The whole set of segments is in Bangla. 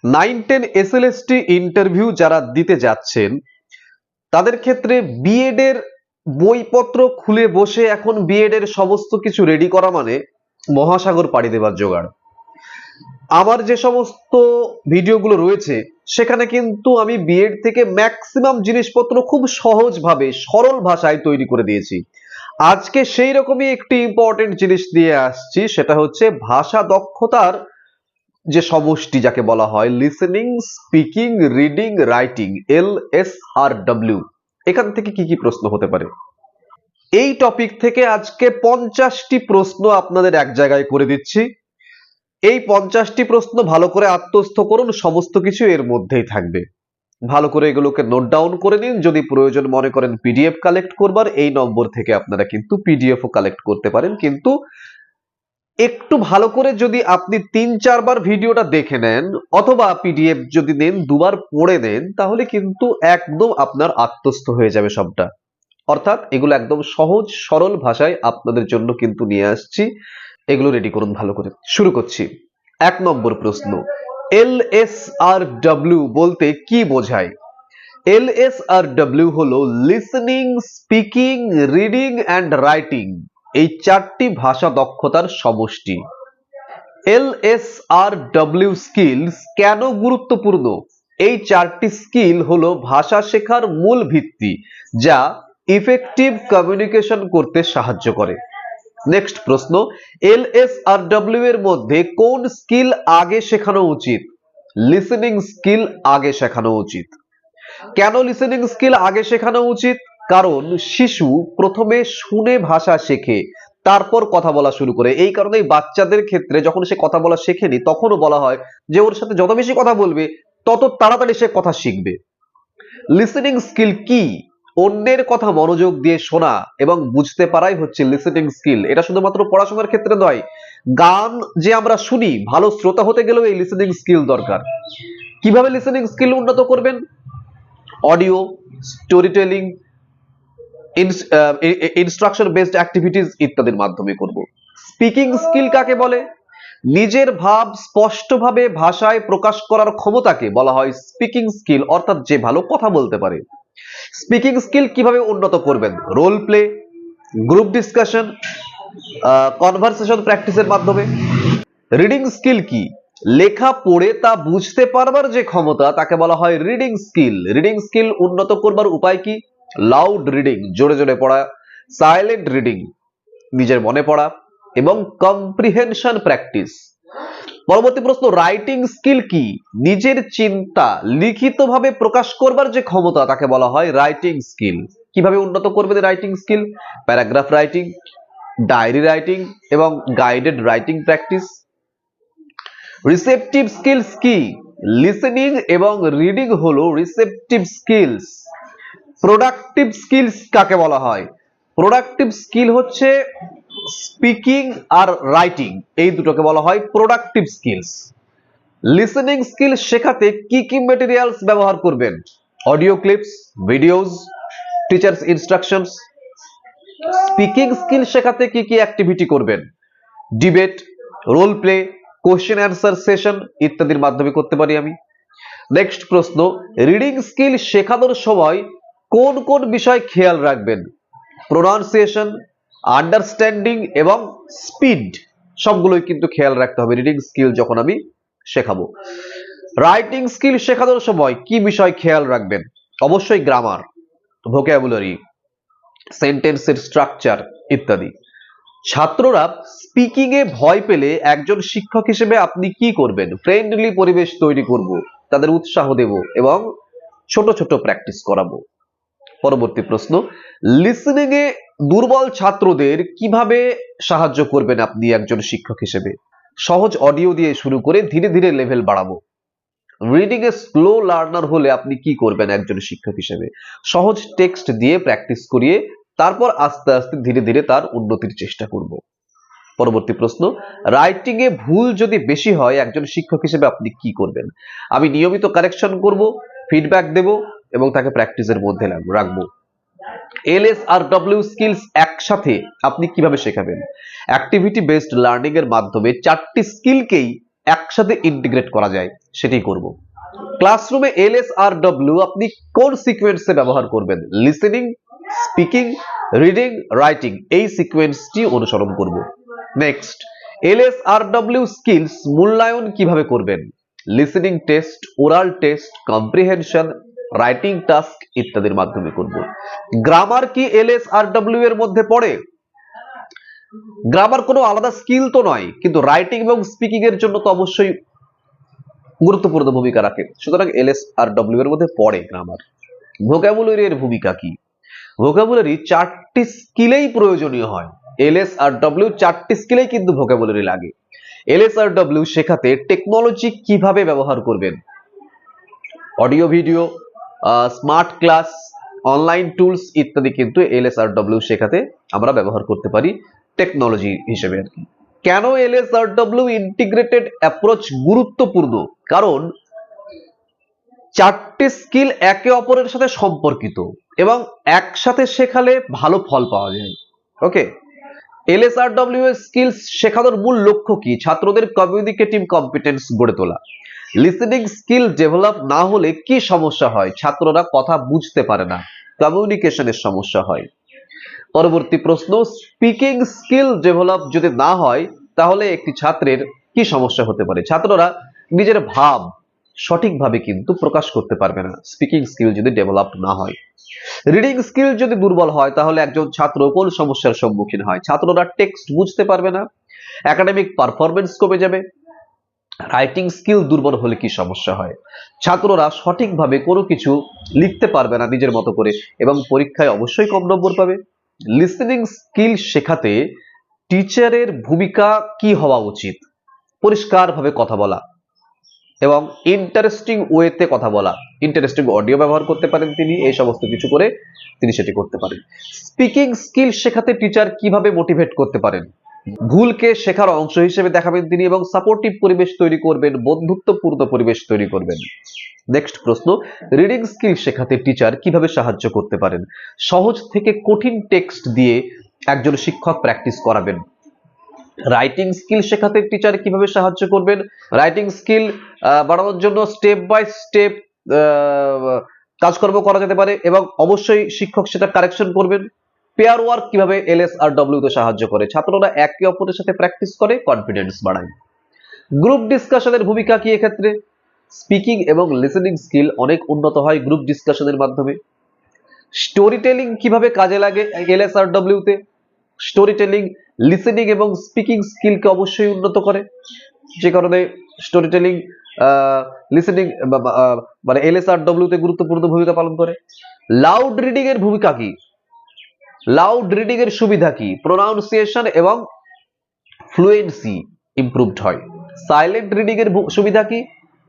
9-10 এসএলএসটি ইন্টারভিউ যারা দিতে যাচ্ছেন তাদের ক্ষেত্রে বিএড এর বইপত্র খুলে বসে এখন বিএড এর সমস্ত কিছু রেডি করা মানে মহাসাগর পাড়ি দেবার জোগাড়। আমার যে সমস্ত ভিডিওগুলো রয়েছে সেখানে কিন্তু আমি বিএড থেকে ম্যাক্সিমাম জিনিসপত্র খুব সহজভাবে সরল ভাষায় তৈরি করে দিয়েছি। আজকে সেই রকমই একটি ইম্পর্টেন্ট জিনিস দিয়ে আসছি, সেটা হচ্ছে ভাষা দক্ষতার যে সমষ্টি যাকে বলা হয় listening, speaking, reading, writing, LSRW। এখান থেকে কি কি প্রশ্ন হতে পারে এই টপিক থেকে আজকে 50টি প্রশ্ন আপনাদের এক জায়গায় করে দিচ্ছি। এই 50টি প্রশ্ন ভালো করে আত্মস্থ করুন, সমস্ত কিছু এর মধ্যেই থাকবে। ভালো করে এগুলোকে নোট ডাউন করে নিন। যদি প্রয়োজন মনে করেন পিডিএফ কালেক্ট করবার, এই নম্বর থেকে আপনারা কিন্তু পিডিএফও কালেক্ট করতে পারেন। কিন্তু একটু ভালো করে যদি আপনি 3-4 বার ভিডিওটা দেখে নেন অথবা পিডিএফ যদি নেন 2বার পড়ে নেন, তাহলে কিন্তু একদম আপনার আত্মস্থ হয়ে যাবে সবটা। অর্থাৎ এগুলো একদম সহজ সরল ভাষায় আপনাদের জন্য কিন্তু নিয়ে আসছি। এগুলো রেডি করুন ভালো করে। শুরু করছি। 1 নম্বর প্রশ্ন, LSRW বলতে কি বোঝায়? LSRW হলো listening, speaking, reading and writing, এই 4টি ভাষা দক্ষতার সমষ্টি। LSRW স্কিলস কেন গুরুত্বপূর্ণ? এই 4টি স্কিল হলো ভাষা শেখার মূল ভিত্তি, যা ইফেক্টিভ কমিউনিকেশন করতে সাহায্য করে। নেক্সট প্রশ্ন, LSRW এর মধ্যে কোন স্কিল আগে শেখানো উচিত? লিসেনিং স্কিল আগে শেখানো উচিত। কেন লিসেনিং স্কিল আগে শেখানো উচিত? কারণ শিশু প্রথমে শুনে ভাষা শেখে, তারপর কথা বলা শুরু করে। এই কারণেই বাচ্চাদের ক্ষেত্রে যখন সে কথা বলা শেখেনি তখনও বলা হয় যে ওর সাথে যত বেশি কথা বলবে তত তাড়াতাড়ি সে কথা শিখবে। লিসেনিং স্কিল কি? অন্যের কথা মনোযোগ দিয়ে শোনা এবং বুঝতে পারাই হচ্ছে লিসেনিং স্কিল। এটা শুধুমাত্র পড়াশোনার ক্ষেত্রে নয়, গান যে আমরা শুনি, ভালো শ্রোতা হতে গেলেও এই লিসেনিং স্কিল দরকার। কিভাবে লিসেনিং স্কিল উন্নত করবেন? Audio, story telling, instruction based activities ইত্যাদির মাধ্যমে করব। স্পিকিং স্কিল কাকে বলে? নিজের ভাব স্পষ্টভাবে ভাষায় প্রকাশ করার ক্ষমতাকে বলা হয় স্পিকিং স্কিল, অর্থাৎ যে ভালো কথা বলতে পারে। স্পিকিং স্কিল কিভাবে উন্নত করবেন? Role play, group discussion, conversation প্র্যাকটিসের মাধ্যমে। রিডিং স্কিল কি? লেখা পড়ে তা বুঝতে পারবার যে ক্ষমতা তাকে বলা হয় রিডিং স্কিল। রিডিং স্কিল উন্নত করবার উপায় কি? লাউড রিডিং, জোরে জোরে পড়া, সাইলেন্ট রিডিং, নিজের মনে পড়া, এবং কম্প্রিহেনশন প্র্যাকটিস। পরবর্তী প্রশ্ন, রাইটিং স্কিল কি? নিজের চিন্তা লিখিতভাবে প্রকাশ করবার যে ক্ষমতা তাকে বলা হয় রাইটিং স্কিল। কিভাবে উন্নত করবেন writing skill? Paragraph writing, diary writing এবং guided writing practice. Receptive skills কি? লিসেনিং এবং রিডিং হলো রিসেপটিভ স্কিলস। প্রোডাক্টিভ স্কিলস কাকে বলা হয়? প্রোডাক্টিভ স্কিল হচ্ছে স্পিকিং আর রাইটিং, এই দুটোকে বলা হয় প্রোডাক্টিভ স্কিলস। লিসেনিং স্কিল শেখাতে কি কি ম্যাটেরিয়ালস ব্যবহার করবেন? Audio clips, videos, teachers instructions. Speaking skill শেখাতে কি কি অ্যাক্টিভিটি করবেন? Debate, role play, question answer session ইত্যাদির মাধ্যমে করতে পারি আমি। নেক্সট প্রশ্ন, রিডিং স্কিল শেখানোর সময় কোন কোন বিষয় খেয়াল রাখবেন? প্রোনাউন্সিয়েশন, আন্ডারস্ট্যান্ডিং এবং স্পিড, সবগুলোই কিন্তু খেয়াল রাখতে হবে রিডিং স্কিল যখন আমি শেখাবো। রাইটিং স্কিল শেখানোর সময় কি বিষয় খেয়াল রাখবেন? অবশ্যই গ্রামার, ভোকাবুলারি, সেন্টেন্সের স্ট্রাকচার ইত্যাদি। ছাত্ররা স্পিকিং এ ভয় পেলে একজন শিক্ষক হিসেবে আপনি কি করবেন? ফ্রেন্ডলি পরিবেশ তৈরি করব, তাদের উৎসাহ দেব এবং ছোট ছোট প্র্যাকটিস করাবো। পরবর্তী প্রশ্ন, লিসেনিং এ দুর্বল ছাত্রদের কিভাবে সাহায্য করবেন আপনি একজন শিক্ষক হিসেবে? সহজ অডিও দিয়ে শুরু করে ধীরে ধীরে লেভেল বাড়াবো। রিডিং এ স্লো লার্নার হলে আপনি কি করবেন একজন শিক্ষক হিসেবে? সহজ টেক্সট দিয়ে প্র্যাকটিস করিয়ে তারপর আস্তে আস্তে ধীরে ধীরে তার উন্নতির চেষ্টা করব। পরবর্তী প্রশ্ন, রাইটিং এ ভুল যদি বেশি হয় একজন শিক্ষক হিসেবে আপনি কি করবেন? আমি নিয়মিত কারেকশন করব, ফিডব্যাক দেব এবং তাকে প্র্যাকটিসের মধ্যে রাখবো। LSRW স্কিলস একসাথে আপনি কিভাবে শেখাবেন? অ্যাক্টিভিটি বেসড লার্নিং এর মাধ্যমে 4টি স্কিলকেই একসাথে ইন্টিগ্রেট করা যায় সেটাই করব। ক্লাসরুমে LSRW আপনি কোন সিকোয়েন্সে ব্যবহার করবেন? লিসেনিং, স্পিকিং, রিডিং, রাইটিং, এই সিকোয়েন্সটি অনুসরণ করব। নেক্সট, LSRW স্কিলস মূল্যায়ন কিভাবে করবেন? Listening test, oral test, comprehension, writing task ইত্যাদির মাধ্যমে করব। গ্রামার কি LSRW এর মধ্যে পড়ে? গ্রামার কোনো আলাদা স্কিল তো নয়, কিন্তু রাইটিং এবং স্পিকিং এর জন্য তো অবশ্যই গুরুত্বপূর্ণ ভূমিকা রাখে, সুতরাং LSRW এর মধ্যে পড়ে গ্রামার। ভোকাবুলারি এর ভূমিকা কি? ভোকাবুলারি 4টি স্কিলেই প্রয়োজনীয় হয়। LSRW 4টি স্কিলেই কিন্তু ভোকাবুলারি লাগে। LSRW শেখাতে টেকনোলজি কিভাবে ব্যবহার করবেন? Audio video, smart class, online tools ইত্যাদি কিন্তু LSRW শেখাতে আমরা ব্যবহার করতে পারি টেকনোলজি হিসেবে আর কি। কেন LSRW ইন্টিগ্রেটেড অ্যাপ্রোচ গুরুত্বপূর্ণ? কারণ 4টি স্কিল একে অপরের সাথে সম্পর্কিত এবং একসাথে শেখালে ভালো ফল পাওয়া যায়। ওকে, LSRW এর স্কিলস শেখানোর মূল লক্ষ্য কি? ছাত্রদের কমিউনিকেটিভ কম্পিটেন্স গড়ে তোলা। লিসেনিং স্কিল ডেভেলপ না হলে কি সমস্যা হয়? ছাত্ররা কথা বুঝতে পারে না, কমিউনিকেশনের সমস্যা হয়। পরবর্তী প্রশ্ন, স্পিকিং স্কিল ডেভেলপ যদি না হয় তাহলে একটি ছাত্রের কি সমস্যা হতে পারে? ছাত্ররা নিজের ভাব সঠিকভাবে কিন্তু প্রকাশ করতে পারবে না স্পিকিং স্কিল যদি ডেভেলপ না হয়। রিডিং স্কিল যদি দুর্বল হয় তাহলে একজন ছাত্র কোন সমস্যার সম্মুখীন হয়? ছাত্ররা টেক্সট বুঝতে পারবে না, একাডেমিক পারফরমেন্স কমে যাবে। রাইটিং স্কিল দুর্বল হলে কি সমস্যা হয়? ছাত্ররা সঠিকভাবে কোনো কিছু লিখতে পারবে না নিজের মতো করে এবং পরীক্ষায় অবশ্যই কম নম্বর পাবে। লিসেনিং স্কিল শেখাতে টিচারের ভূমিকা কি হওয়া উচিত? পরিষ্কারভাবে কথা বলা এবং ইন্টারেস্টিং ওয়েতে কথা বলা। ইন্টারেস্টিং অডিও ব্যবহার করতে পারেন তিনি, এই সমস্ত কিছু করে তিনি সেটি করতে পারেন। স্পিকিং স্কিল শেখাতে টিচার কিভাবে মোটিভেট করতে পারেন? ভুলকে শেখার অংশ হিসেবে দেখাবেন তিনি এবং সাপোর্টিভ পরিবেশ তৈরি করবেন, বন্ধুত্বপূর্ণ পরিবেশ তৈরি করবেন। নেক্সট প্রশ্ন, রিডিং স্কিল শেখাতে টিচার কিভাবে সাহায্য করতে পারেন? সহজ থেকে কঠিন টেক্সট দিয়ে একজন শিক্ষক প্র্যাকটিস করাবেন। রাইটিং স্কিল শেখাতে টিচার কিভাবে সাহায্য করবেন? রাইটিং স্কিল বাড়ানোর জন্য স্টেপ বাই স্টেপ কাজকর্ম করা যেতে পারে এবং অবশ্যই শিক্ষক সেটা কারেকশন করবেন। পেয়ার ওয়ার্ক কিভাবে LSRW তে সাহায্য করে? ছাত্ররা একে অপরের সাথে প্র্যাকটিস করে কনফিডেন্স বাড়ায়। গ্রুপ ডিসকাশনের ভূমিকা কি এক্ষেত্রে? স্পিকিং এবং লিসেনিং স্কিল অনেক উন্নত হয় গ্রুপ ডিসকাশনের মাধ্যমে। স্টোরি টেলিং কিভাবে কাজে লাগে LSRW তে? স্টোরি টেলিং লিসেনিং এবং স্পিকিং স্কিলকে অবশ্যই উন্নত করে, যে কারণে স্টোরি টেলিং লিসেনিং মানে LSRW তে গুরুত্বপূর্ণ ভূমিকা পালন করে। লাউড রিডিং এর ভূমিকা কি? লাউড রিডিং এর সুবিধা কি? প্রোনাউন্সিয়েশন এবং ফ্লুয়েন্সি ইমপ্রুভড হয়। সাইলেন্ট রিডিং এর সুবিধা কি?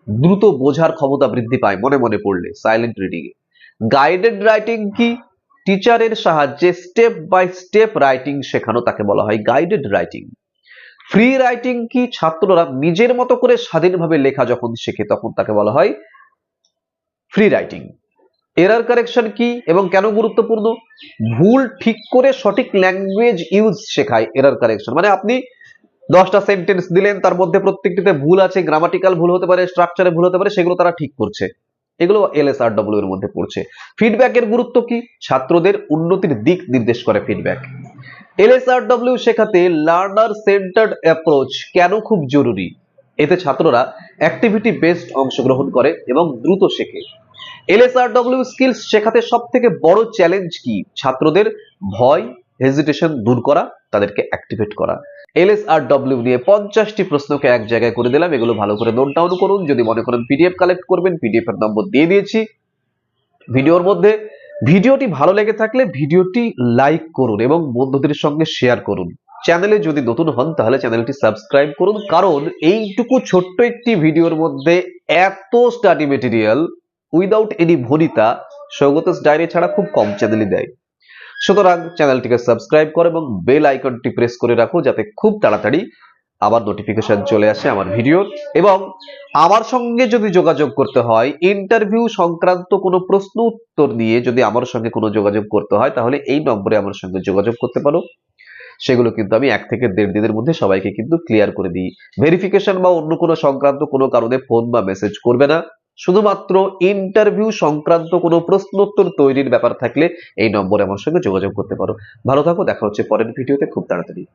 দ্রুত বোঝার ক্ষমতা বৃদ্ধি পায় মনে মনে পড়লে silent reading a. Guided writing কি? টিচারের সাহায্যে স্টেপ বাই স্টেপ রাইটিং শেখানো, তাকে বলা হয় গাইডেড রাইটিং। ফ্রি রাইটিং কি? ছাত্ররা নিজের মতো করে স্বাধীনভাবে লেখা যখন শেখে তখন তাকে বলা হয় ফ্রি রাইটিং। এরর কারেকশন কি এবং কেন গুরুত্বপূর্ণ? ভুল ঠিক করে সঠিক ল্যাঙ্গুয়েজ ইউজ শেখায় এরর কারেকশন। মানে আপনি 10টা সেন্টেন্স দিলেন, তার মধ্যে প্রত্যেকটিতে ভুল আছে, গ্রামাটিক্যাল ভুল হতে পারে, স্ট্রাকচারে ভুল হতে পারে, সেগুলো তারা ঠিক করছে, এগুলো LSRW এর মধ্যে পড়ছে। ফিডব্যাকের গুরুত্ব কি? ছাত্রদের উন্নতির দিক নির্দেশ করে ফিডব্যাক। LSRW শেখাতে লার্নার সেন্টার্ড অ্যাপ্রোচ কেন খুব জরুরি? এতে ছাত্ররা অ্যাক্টিভিটি বেসড অংশগ্রহণ করে এবং দ্রুত শেখে। LSRW স্কিলস শেখাতে সবথেকে বড় চ্যালেঞ্জ কি? ছাত্রদের ভয়, হেজিটেশন দূর করা, তাদেরকে অ্যাক্টিভেট করা। LSRW নিয়ে 50টি প্রশ্নকে এক জায়গায় করে দিলাম, এগুলো ভালো করে নোট ডাউন করুন। যদি মনে করেন PDF কালেক্ট করবেন, PDF এর নম্বর দিয়ে দিয়েছি ভিডিওর মধ্যে। ভিডিওটি ভালো লেগে থাকলে ভিডিওটি লাইক করুন এবং বন্ধুদের সঙ্গে শেয়ার করুন। চ্যানেলে যদি নতুন হন তাহলে চ্যানেলটি সাবস্ক্রাইব করুন, কারণ এইটুকু ছোট্ট একটি ভিডিওর মধ্যে এত স্টাডি মেটেরিয়াল উইদাউট এনি ভনিতা সৌগতস ডায়েরি ছাড়া খুব কম চ্যানেলই দেয়। সুতরাং চ্যানেলটিকে সাবস্ক্রাইব করো এবং বেল আইকনটি প্রেস করে রাখো যাতে খুব তাড়াতাড়ি আবার নোটিফিকেশন চলে আসে আমার ভিডিওর। এবং আমার সঙ্গে যদি যোগাযোগ করতে হয়, ইন্টারভিউ সংক্রান্ত কোনো প্রশ্ন উত্তর নিয়ে যদি আমার সঙ্গে কোনো যোগাযোগ করতে হয় তাহলে এই নম্বরে আমার সঙ্গে যোগাযোগ করতে পারো। সেগুলো কিন্তু আমি 1 থেকে 1.5 দিনের মধ্যে সবাইকে কিন্তু ক্লিয়ার করে দিই। ভেরিফিকেশন বা অন্য কোনো সংক্রান্ত কোনো কারণে ফোন বা মেসেজ করবে না। শুধুমাত্র ইন্টারভিউ সংক্রান্ত কোনো প্রশ্নোত্তর তৈরির ব্যাপার থাকলে এই নম্বরে আমার সঙ্গে যোগাযোগ করতে পারো। ভালো থাকো, দেখা হচ্ছে পরের ভিডিওতে খুব তাড়াতাড়ি।